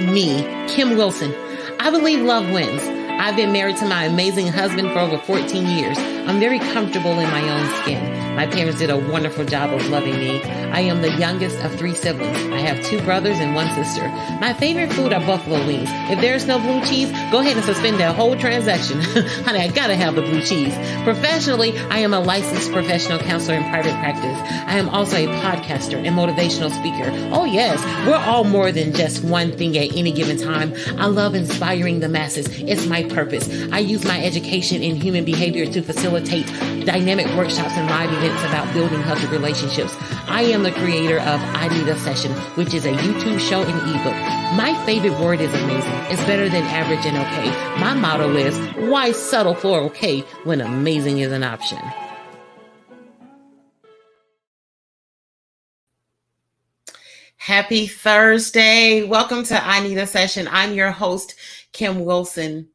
me, Kim Wilson. I believe love wins. I've been married to my amazing husband for over 14 years. I'm very comfortable in my own skin. My parents did a wonderful job of loving me. I am the youngest of 3 siblings. I have 2 brothers and 1 sister. My favorite food are buffalo wings. If there's no blue cheese, go ahead and suspend that whole transaction. Honey, I gotta have the blue cheese. Professionally, I am a licensed professional counselor in private practice. I am also a podcaster and motivational speaker. Oh yes, we're all more than just one thing at any given time. I love inspiring the masses. It's my purpose. I use my education in human behavior to facilitate dynamic workshops and live events about building healthy relationships. I am the creator of I Need a Session, which is a YouTube show and ebook. My favorite word is amazing. It's better than average and okay. My motto is, why settle for okay when amazing is an option? Happy Thursday. Welcome to I Need a Session. I'm your host, Kim Wilson.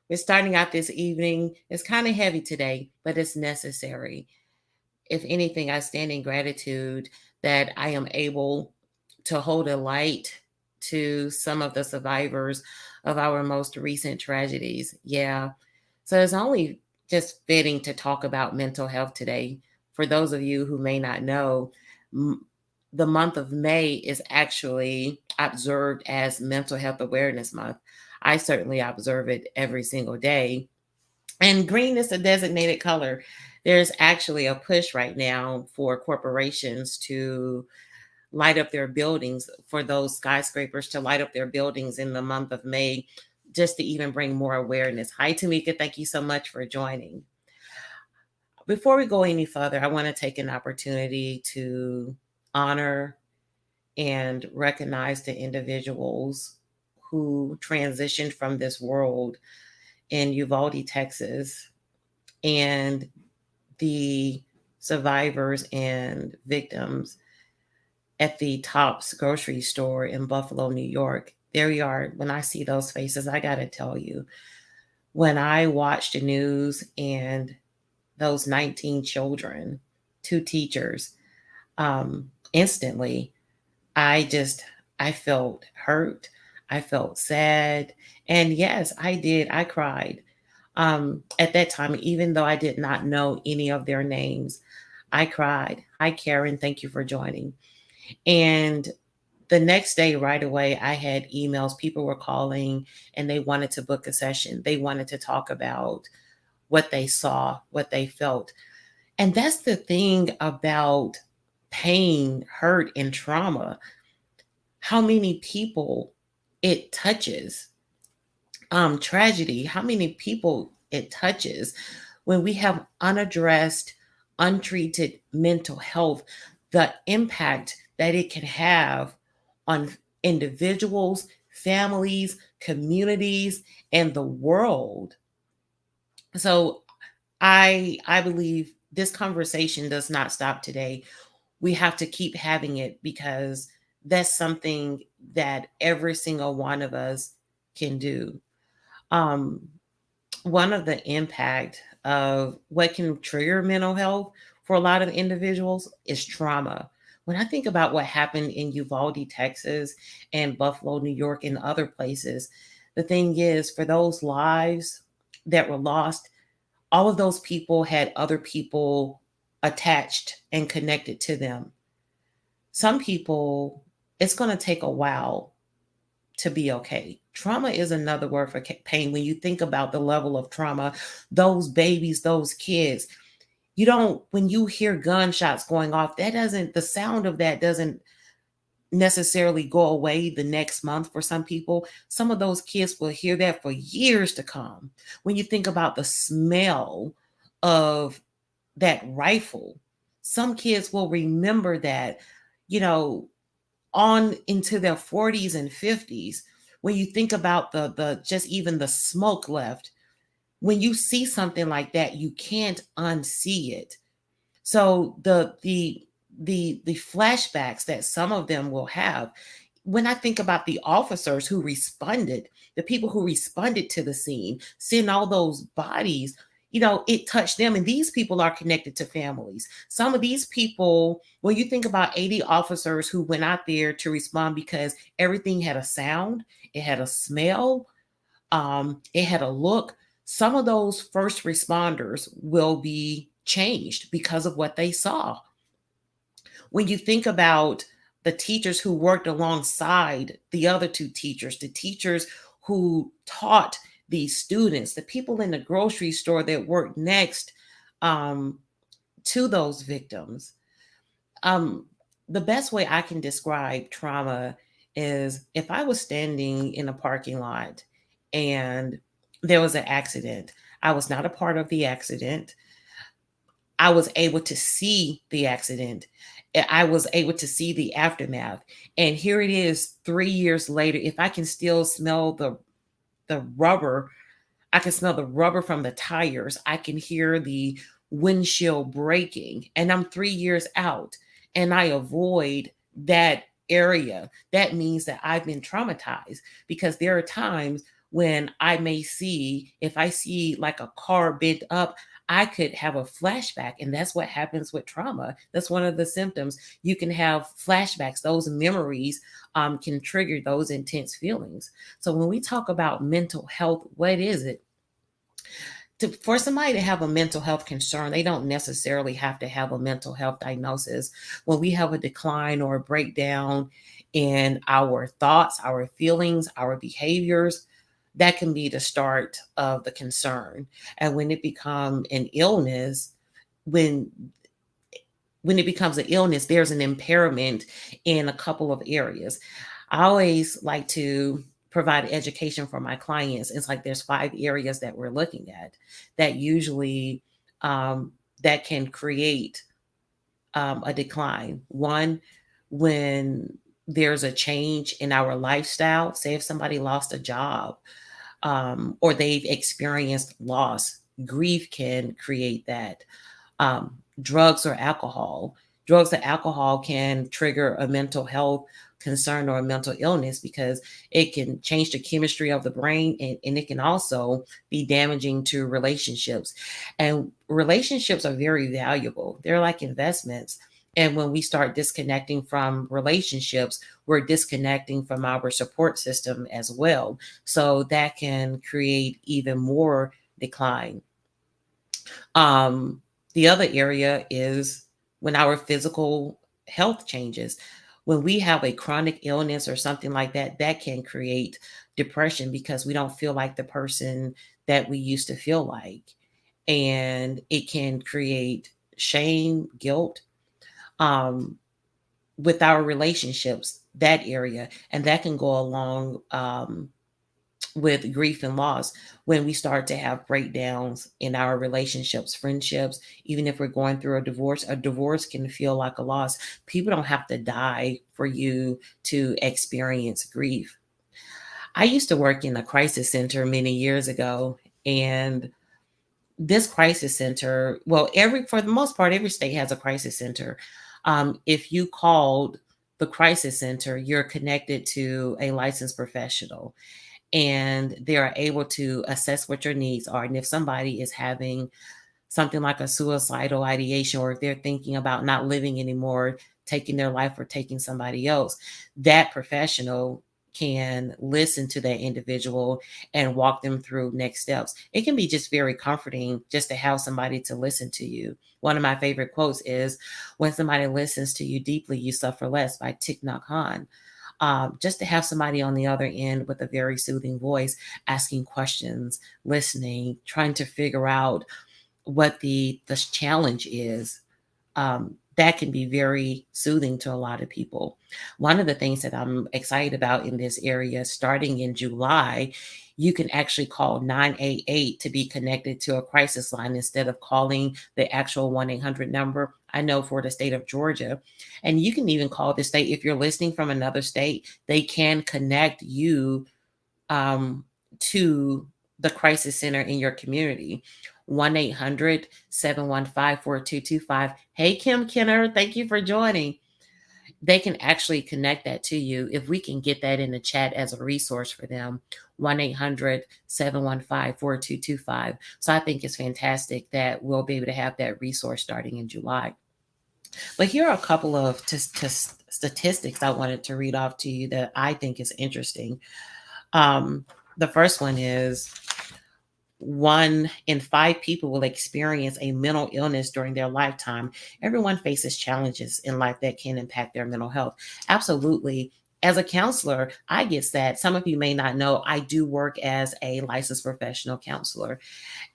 We're starting out this evening. It's kind of heavy today, but it's necessary. If anything, I stand in gratitude that I am able to hold a light to some of the survivors of our most recent tragedies. Yeah. So it's only just fitting to talk about mental health today. For those of you who may not know, the month of May is actually observed as Mental Health Awareness Month. I certainly observe it every single day. And green is a designated color. There's actually a push right now for corporations to light up their buildings, for those skyscrapers to light up their buildings in the month of May, just to even bring more awareness. Hi, Tamika. Thank you so much for joining. Before we go any further, I want to take an opportunity to honor and recognize the individuals who transitioned from this world in Uvalde, Texas, and the survivors and victims at the Tops grocery store in Buffalo, New York. There you are. When I see those faces, I got to tell you, when I watched the news and those 19 children, 2 teachers, instantly, I felt hurt. I felt sad. And yes, I did. I cried. At that time, even though I did not know any of their names, I cried. Hi, Karen. Thank you for joining. And the next day, right away, I had emails. People were calling and they wanted to book a session. They wanted to talk about what they saw, what they felt. And that's the thing about pain, hurt, and trauma. How many people it touches, tragedy, how many people it touches when we have unaddressed, untreated mental health, the impact that it can have on individuals, families, communities, and the world. So I believe this conversation does not stop today. We have to keep having it because that's something that every single one of us can do. One of the impact of what can trigger mental health for a lot of individuals is trauma. When I think about what happened in Uvalde, Texas, and Buffalo, New York, and other places, the thing is, for those lives that were lost, all of those people had other people attached and connected to them. Some people, it's going to take a while to be okay. Trauma is another word for pain. When you think about the level of trauma, those babies, those kids, when you hear gunshots going off, the sound of that doesn't necessarily go away the next month for some people. Some of those kids will hear that for years to come. When you think about the smell of that rifle, some kids will remember that, on into their 40s and 50s. When you think about the just even the smoke left, when you see something like that, you can't unsee it. So the flashbacks that some of them will have, when I think about the officers who responded, the people who responded to the scene, seeing all those bodies, it touched them. And these people are connected to families. Some of these people, when you think about 80 officers who went out there to respond because everything had a sound, it had a smell, it had a look. Some of those first responders will be changed because of what they saw. When you think about the teachers who worked alongside the other two teachers, the teachers who taught these students, the people in the grocery store that worked next um, to those victims, um, the best way I can describe trauma is if I was standing in a parking lot and there was an accident. I was not a part of the accident. I was able to see the accident. I was able to see the aftermath. And here it is 3 years later. If I can still smell the rubber, I can smell the rubber from the tires. I can hear the windshield breaking. And I'm 3 years out and I avoid that area. That means that I've been traumatized because there are times when I may see, if I see like a car bent up, I could have a flashback. And that's what happens with trauma. That's one of the symptoms. You can have flashbacks. Those memories can trigger those intense feelings. So when we talk about mental health, what is it? For somebody to have a mental health concern, they don't necessarily have to have a mental health diagnosis. When we have a decline or a breakdown in our thoughts, our feelings, our behaviors, that can be the start of the concern. And when it becomes an illness, when when it becomes an illness, there's an impairment in a couple of areas. I always like to provide education for my clients. It's like there's 5 areas that we're looking at that usually um, that can create a decline. One, when there's a change in our lifestyle. Say if somebody lost a job or they've experienced loss, grief can create that. Drugs or alcohol. Drugs or alcohol can trigger a mental health concern or a mental illness because it can change the chemistry of the brain, and it can also be damaging to relationships. And relationships are very valuable, they're like investments. And when we start disconnecting from relationships, we're disconnecting from our support system as well. So that can create even more decline. Um, the other area is when our physical health changes. When we have a chronic illness or something like that, that can create depression because we don't feel like the person that we used to feel like. And it can create shame, guilt um, with our relationships, that area. And that can go along with grief and loss when we start to have breakdowns in our relationships, friendships. Even if we're going through a divorce can feel like a loss. People don't have to die for you to experience grief. I used to work in a crisis center many years ago, and this crisis center, well, every for the most part, every state has a crisis center. If you called the crisis center, you're connected to a licensed professional and they are able to assess what your needs are. And if somebody is having something like a suicidal ideation, or if they're thinking about not living anymore, taking their life or taking somebody else, that professional can listen to that individual and walk them through next steps. It can be just very comforting just to have somebody to listen to you. One of my favorite quotes is, "When somebody listens to you deeply, you suffer less," by Thich Nhat Hanh. Just to have somebody on the other end with a very soothing voice, asking questions, listening, trying to figure out what the challenge is, that can be very soothing to a lot of people. One of the things that I'm excited about in this area, starting in July, you can actually call 988 to be connected to a crisis line instead of calling the actual 1-800 number. I know for the state of Georgia, and you can even call the state if you're listening from another state, they can connect you um, to the crisis center in your community. 1-800-715-4225. Hey, Kim Kenner, thank you for joining. they can actually connect that to you if we can get that in the chat as a resource for them. 1-800-715-4225. So I think it's fantastic that we'll be able to have that resource starting in July. But here are a couple of statistics I wanted to read off to you that I think is interesting. The first one is 1 in 5 people will experience a mental illness during their lifetime. Everyone faces challenges in life that can impact their mental health. Absolutely. As a counselor, I get that. Some of you may not know, I do work as a licensed professional counselor.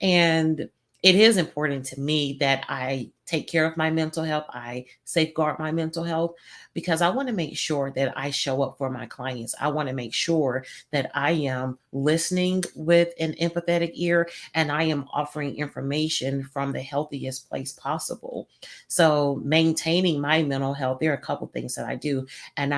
And it is important to me that I take care of my mental health. I safeguard my mental health because I want to make sure that I show up for my clients. I want to make sure that I am listening with an empathetic ear and I am offering information from the healthiest place possible. So maintaining my mental health, there are a couple things that I do, and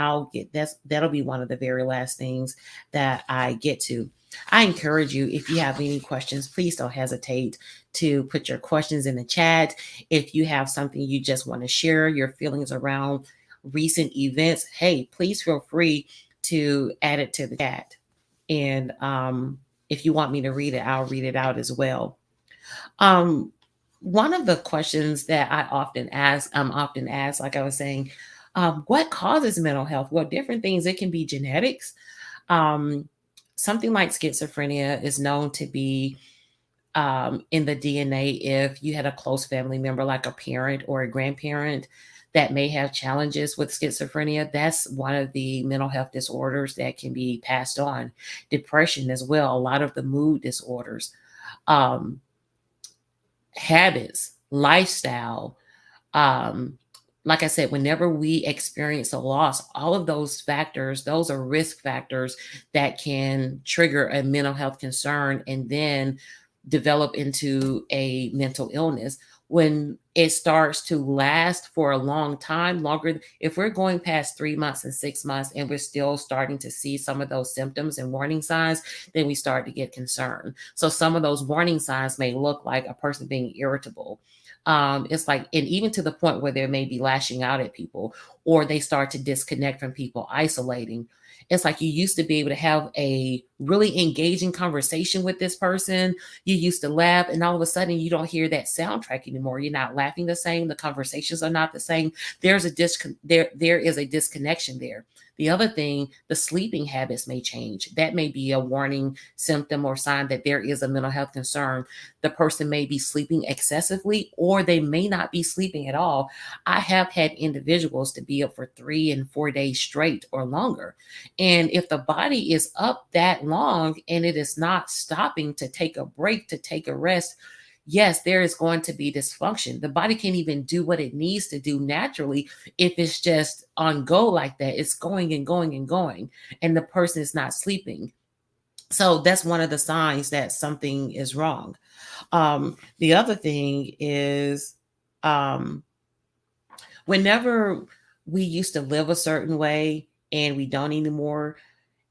that'll be one of the very last things that I get to. I encourage you, if you have any questions, please don't hesitate to put your questions in the chat. If you have something you just want to share, your feelings around recent events, hey, please feel free to add it to the chat. And if you want me to read it, I'll read it out as well. One of the questions that I'm often asked, like I was saying, what causes mental health? Well, different things. It can be genetics. Um, Something like schizophrenia is known to be in the DNA if you had a close family member, like a parent or a grandparent, that may have challenges with schizophrenia. That's one of the mental health disorders that can be passed on. Depression as well, a lot of the mood disorders, um, habits, lifestyle. Um, like I said, whenever we experience a loss, all of those factors, those are risk factors that can trigger a mental health concern and then develop into a mental illness. When it starts to last for a long time, longer, if we're going past 3 months and 6 months and we're still starting to see some of those symptoms and warning signs, then we start to get concerned. So some of those warning signs may look like a person being irritable. It's like, and even to the point where they may be lashing out at people, or they start to disconnect from people, isolating. It's like you used to be able to have a really engaging conversation with this person. You used to laugh, and all of a sudden you don't hear that soundtrack anymore. You're not laughing the same. The conversations are not the same. There is a disconnection there. The other thing, the sleeping habits may change. That may be a warning symptom or sign that there is a mental health concern. The person may be sleeping excessively, or they may not be sleeping at all. I have had individuals to be up for 3 and 4 days straight or longer. And if the body is up that long and it is not stopping to take a break, to take a rest, yes, there is going to be dysfunction. The body can't even do what it needs to do naturally if it's just on go like that. It's going and going and going, and the person is not sleeping. So that's one of the signs that something is wrong. The other thing is, um, whenever we used to live a certain way and we don't anymore,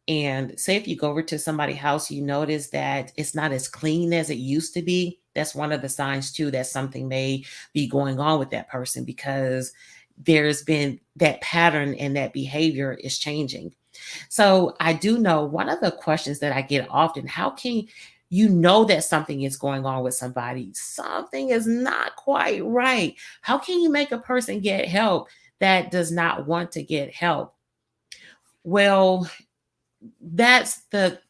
and say if you go over to somebody's house, you notice that it's not as clean as it used to be. That's one of the signs too that something may be going on with that person, because there's been that pattern and that behavior is changing. So I do know one of the questions that I get often, how can you know that something is going on with somebody? Something is not quite right. How can you make a person get help that does not want to get help? Well, that's the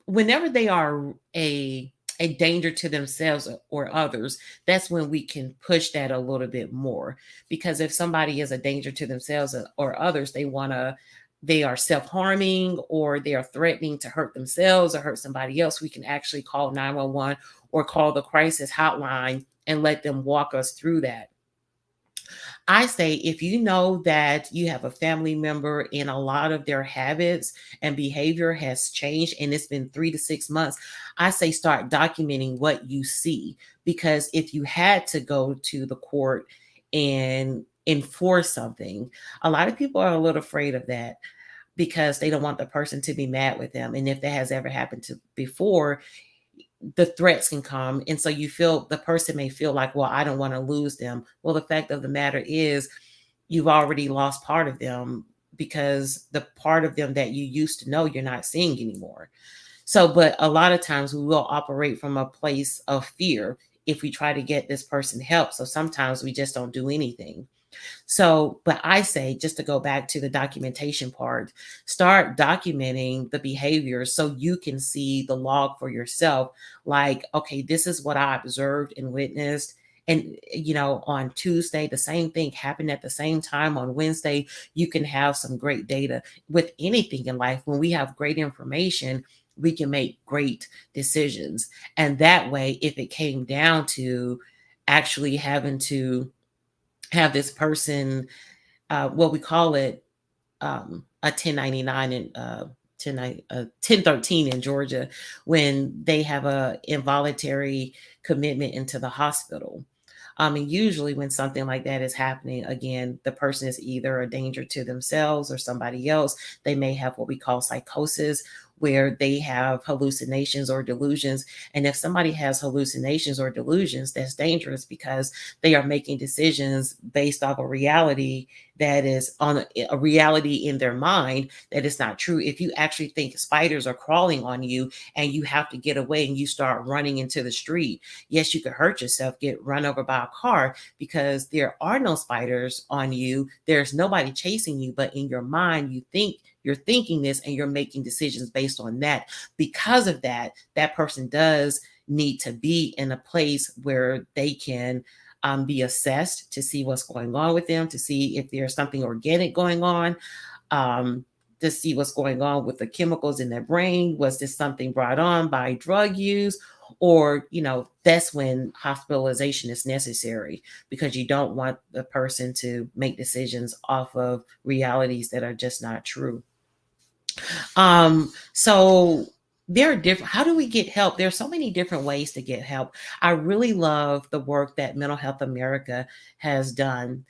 whenever they are a danger to themselves or others, that's when we can push that a little bit more. Because if somebody is a danger to themselves or others, they are self-harming, or they are threatening to hurt themselves or hurt somebody else, we can actually call 911 or call the crisis hotline and let them walk us through that. I say, if you know that you have a family member and a lot of their habits and behavior has changed and it's been 3 to 6 months, I say start documenting what you see. Because if you had to go to the court and enforce something, a lot of people are a little afraid of that because they don't want the person to be mad with them. And if that has ever happened to before, the threats can come. And so you feel the person may feel like, well, I don't want to lose them. Well, the fact of the matter is, you've already lost part of them, because the part of them that you used to know you're not seeing anymore. So, but a lot of times we will operate from a place of fear if we try to get this person help. So sometimes we just don't do anything. So, but I say, just to go back to the documentation part, start documenting the behaviors so you can see the log for yourself. Like, okay, this is what I observed and witnessed. And, on Tuesday, the same thing happened at the same time. On Wednesday, you can have some great data. With anything in life, when we have great information, we can make great decisions. And that way, if it came down to actually having to have this person, what we call it, a 1099 and 1013 in Georgia, when they have a involuntary commitment into the hospital. And usually when something like that is happening, again, the person is either a danger to themselves or somebody else. They may have what we call psychosis, where they have hallucinations or delusions. And if somebody has hallucinations or delusions, that's dangerous, because they are making decisions based off a reality that is on a reality in their mind that is not true. If you actually think spiders are crawling on you and you have to get away and you start running into the street, yes, you could hurt yourself, get run over by a car, because there are no spiders on you. There's nobody chasing you, but in your mind, you're thinking this and you're making decisions based on that. Because of that, that person does need to be in a place where they can be assessed to see what's going on with them, to see if there's something organic going on, um, to see what's going on with the chemicals in their brain. Was this something brought on by drug use? Or, that's when hospitalization is necessary, because you don't want the person to make decisions off of realities that are just not true. So there are different, how do we get help? There are so many different ways to get help. I really love the work that Mental Health America has done.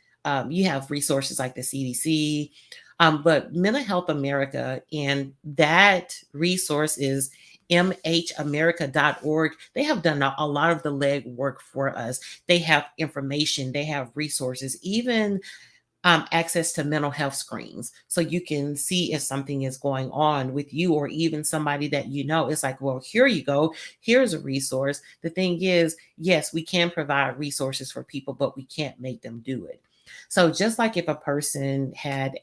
You have resources like the CDC, but Mental Health America, and that resource is mhamerica.org. They have done a lot of the legwork for us. They have information, they have resources, even access to mental health screens, so you can see if something is going on with you or even somebody that you know. It's like, well, here you go. Here's a resource. The thing is, yes, we can provide resources for people, but we can't make them do it. So just like if a person had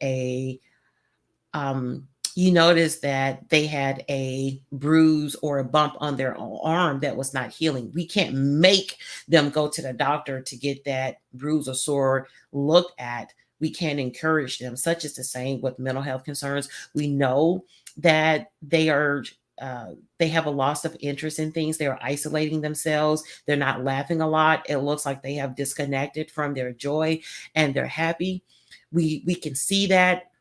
um, you notice that they had a bruise or a bump on their arm that was not healing. We can't make them go to the doctor to get that bruise or sore looked at. We can encourage them. Such is the same with mental health concerns. We know that they have a loss of interest in things. They're isolating themselves. They're not laughing a lot. It looks like they have disconnected from their joy and they're happy. We can see that.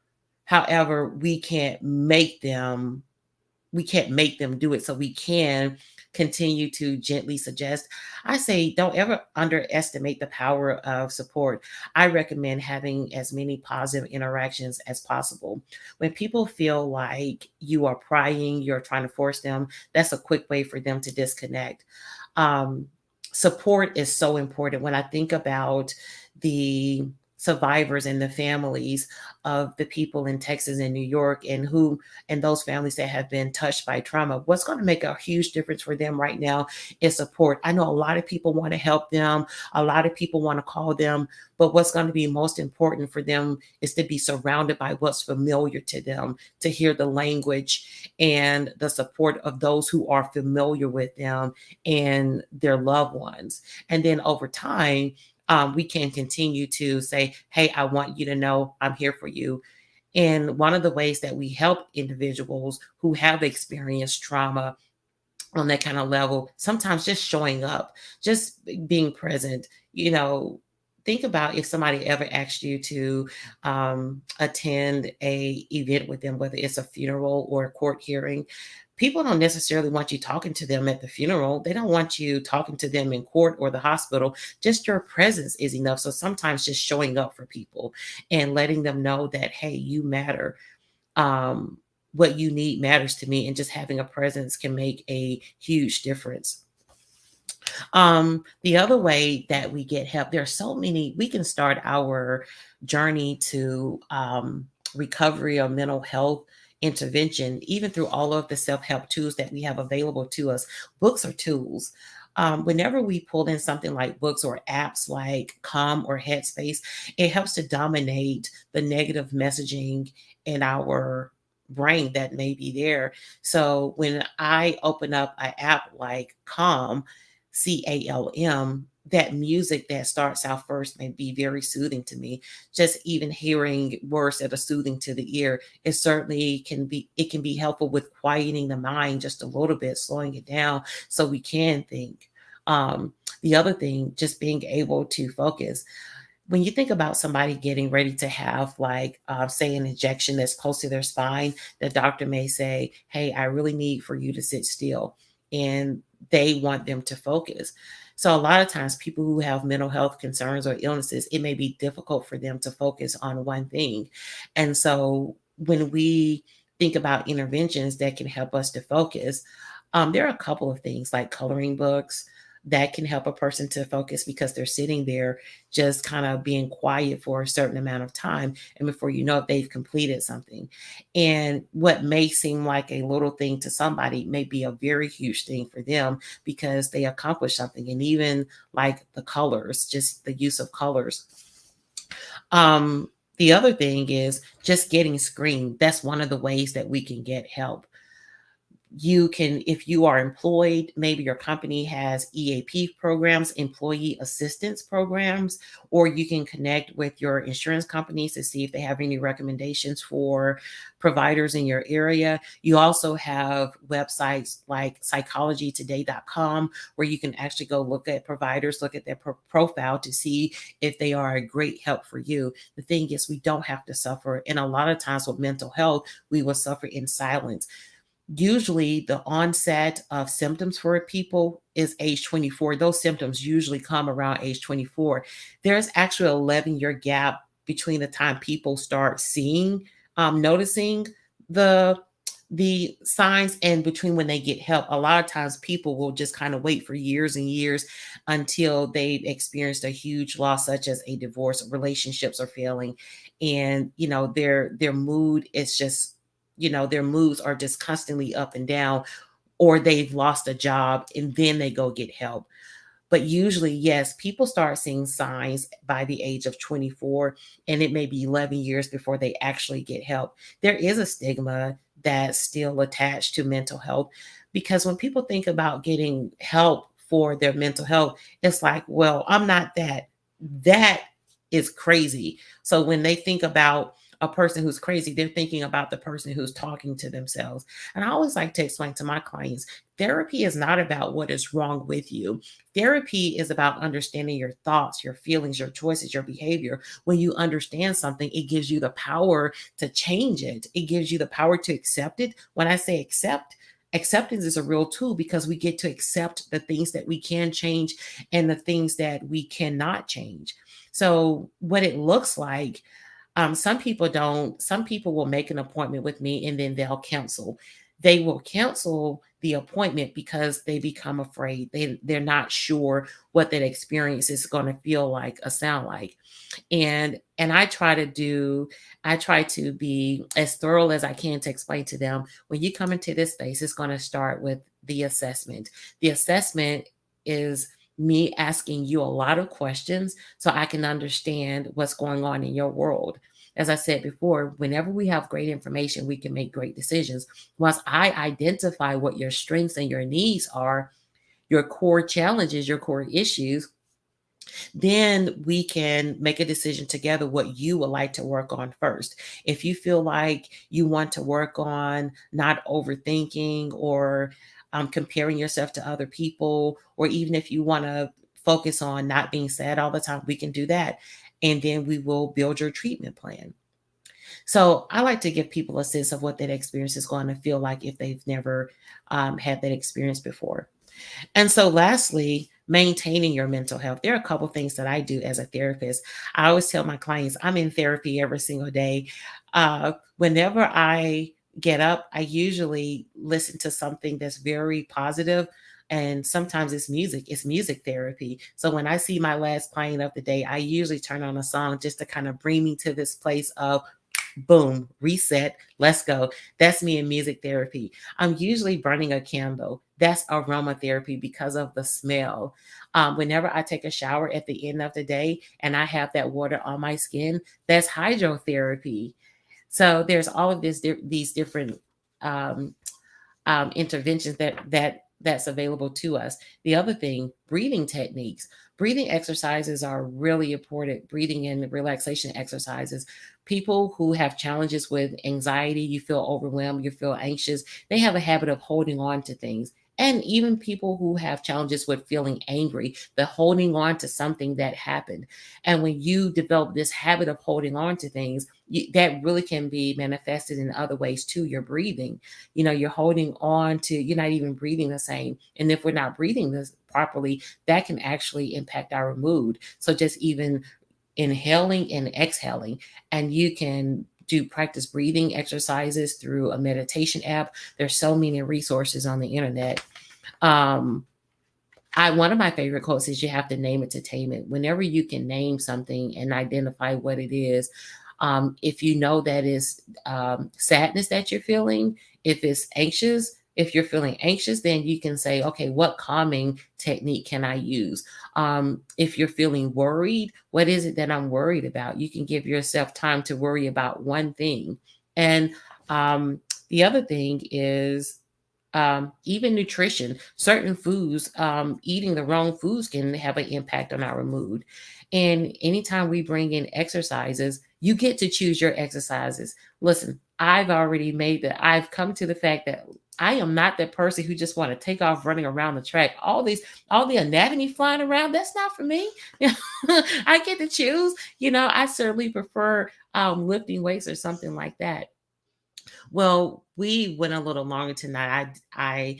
However, we can't make them do it. So we can continue to gently suggest. I say, don't ever underestimate the power of support. I recommend having as many positive interactions as possible. When people feel like you are prying, you're trying to force them, that's a quick way for them to disconnect. Um, Support is so important. When I think about the survivors and the families of the people in Texas and New York, and those families that have been touched by trauma, what's going to make a huge difference for them right now is support. I know a lot of people want to help them, a lot of people want to call them, but what's going to be most important for them is to be surrounded by what's familiar to them, to hear the language and the support of those who are familiar with them and their loved ones. And then over time, we can continue to say, hey, I want you to know I'm here for you. And one of the ways that we help individuals who have experienced trauma on that kind of level, sometimes just showing up, just being present. Think about if somebody ever asked you to attend a event with them, whether it's a funeral or a court hearing. People don't necessarily want you talking to them at the funeral. They don't want you talking to them in court or the hospital. Just your presence is enough. So sometimes just showing up for people and letting them know that, hey, you matter. um, what you need matters to me, and just having a presence can make a huge difference. The other way that we get help, there are so many, we can start our journey to recovery or mental health intervention, even through all of the self help tools that we have available to us. Books are tools. Whenever we pull in something like books or apps like Calm or Headspace, it helps to dominate the negative messaging in our brain that may be there. So when I open up an app like Calm, that music that starts out first may be very soothing to me. Just even hearing words that are soothing to the ear, it can be helpful with quieting the mind just a little bit, slowing it down so we can think. The other thing, just being able to focus. When you think about somebody getting ready to have, like, say, an injection that's close to their spine, the doctor may say, "Hey, I really need for you to sit still," and they want them to focus. So a lot of times, people who have mental health concerns or illnesses, it may be difficult for them to focus on one thing. And so when we think about interventions that can help us to focus, there are a couple of things like coloring books that can help a person to focus because they're sitting there just kind of being quiet for a certain amount of time. And before you know it, they've completed something. And what may seem like a little thing to somebody may be a very huge thing for them because they accomplished something. And even like the colors, just the use of colors. The other thing is just getting screened. That's one of the ways that we can get help. You can, if you are employed, maybe your company has EAP programs, employee assistance programs, or you can connect with your insurance companies to see if they have any recommendations for providers in your area. You also have websites like psychologytoday.com where you can actually go look at providers, look at their profile to see if they are a great help for you. The thing is, we don't have to suffer. And a lot of times with mental health, we will suffer in silence. Usually the onset of symptoms for people is age 24. Those symptoms usually come around age 24. There's actually an 11-year gap between the time people start seeing, noticing the the signs and between when they get help. A lot of times people will just kind of wait for years and years until they've experienced a huge loss, such as a divorce, relationships are failing, and their mood is just, their moods are just constantly up and down, or they've lost a job and then they go get help. But usually, yes, people start seeing signs by the age of 24, and it may be 11 years before they actually get help. There is a stigma that's still attached to mental health because when people think about getting help for their mental health, it's like, well, I'm not that. That is crazy. So when they think about a person who's crazy, they're thinking about the person who's talking to themselves. And I always like to explain to my clients, therapy is not about what is wrong with you. Therapy is about understanding your thoughts, your feelings, your choices, your behavior. When you understand something, it gives you the power to change it. It gives you the power to accept it. When I say accept, acceptance is a real tool because we get to accept the things that we can change and the things that we cannot change. So, what it looks like, some people will make an appointment with me and then they'll cancel. They will cancel the appointment because they become afraid. They're not sure what that experience is going to feel like or sound like. And I try to be as thorough as I can to explain to them, when you come into this space, it's going to start with the assessment. The assessment is me asking you a lot of questions so I can understand what's going on in your world. As I said before, whenever we have great information, we can make great decisions. Once I identify what your strengths and your needs are, your core challenges, your core issues, then we can make a decision together what you would like to work on first. If you feel like you want to work on not overthinking or comparing yourself to other people, or even if you want to focus on not being sad all the time, we can do that. And then we will build your treatment plan. So I like to give people a sense of what that experience is going to feel like if they've never had that experience before. And so, lastly, maintaining your mental health. There are a couple things that I do as a therapist. I always tell my clients I'm in therapy every single day. Whenever I get up, I usually listen to something that's very positive And sometimes it's music therapy. So when I see my last client of the day, I usually turn on a song just to kind of bring me to this place of boom, reset, let's go. That's me in music therapy. I'm usually burning a candle. That's aromatherapy because of the smell. Whenever I take a shower at the end of the day and I have that water on my skin, that's hydrotherapy. So there's all of these different um, interventions that's available to us. The other thing, breathing techniques. Breathing exercises are really important. Breathing and relaxation exercises. People who have challenges with anxiety, you feel overwhelmed, you feel anxious, they have a habit of holding on to things. And even people who have challenges with feeling angry, the holding on to something that happened. And when you develop this habit of holding on to things, that really can be manifested in other ways too. Your breathing, you're holding on to, you're not even breathing the same. And if we're not breathing this properly, that can actually impact our mood. So just even inhaling and exhaling, and you can do practice breathing exercises through a meditation app. There's so many resources on the internet. um one of my favorite quotes is, you have to name it to tame it. Whenever you can name something and identify what it is, if you know that is sadness that you're feeling, if you're feeling anxious, then you can say, okay, what calming technique can I use? If you're feeling worried, what is it that I'm worried about? You can give yourself time to worry about one thing. And the other thing is, even nutrition, certain foods, eating the wrong foods can have an impact on our mood. And anytime we bring in exercises, you get to choose your exercises. Listen, I've come to the fact that I am not that person who just want to take off running around the track. All the anatomy flying around, that's not for me. I get to choose. I certainly prefer lifting weights or something like that. Well, we went a little longer tonight. I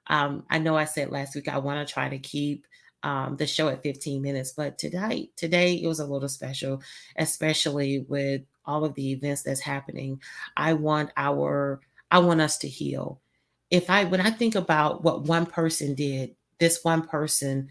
know I said last week I want to try to keep the show at 15 minutes, but today it was a little special, especially with all of the events that's happening. I want our I want us to heal. When I think about what one person did, this one person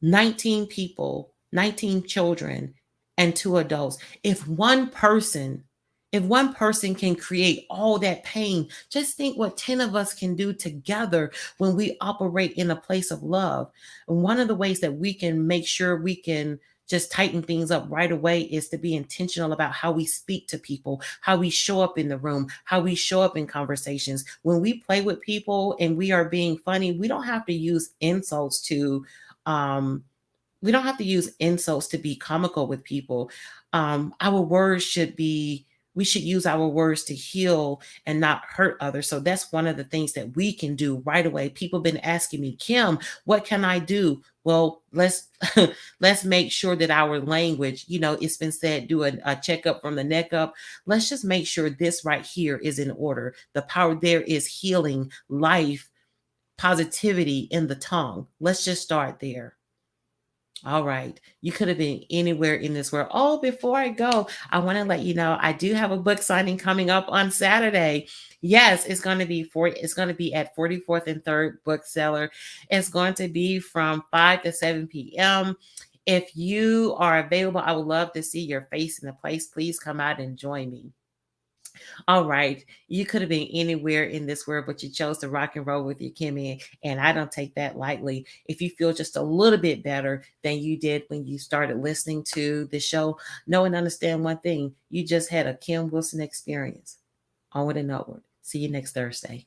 19 people, 19 children, and two adults. If one person can create all that pain, just think what 10 of us can do together when we operate in a place of love. And one of the ways that we can make sure we can just tighten things up right away is to be intentional about how we speak to people, how we show up in the room, how we show up in conversations. When we play with people and we are being funny, um, we don't have to use insults to be comical with people. Our words should be, we should use our words to heal and not hurt others. So that's one of the things that we can do right away. People have been asking me, Kim, what can I do? Well, let's make sure that our language, it's been said, do a checkup from the neck up. Let's just make sure this right here is in order. The power there is healing, life, positivity in the tongue. Let's just start there. All right. You could have been anywhere in this world. Oh, before I go, I want to let you know I do have a book signing coming up on Saturday. Yes, it's going to be at 44th and 3rd Bookseller. It's going to be from 5 to 7 p.m. If you are available, I would love to see your face in the place. Please come out and join me. All right. You could have been anywhere in this world, but you chose to rock and roll with your Kimmy. And I don't take that lightly. If you feel just a little bit better than you did when you started listening to the show, know and understand one thing. You just had a Kim Wilson experience. Onward and upward. See you next Thursday.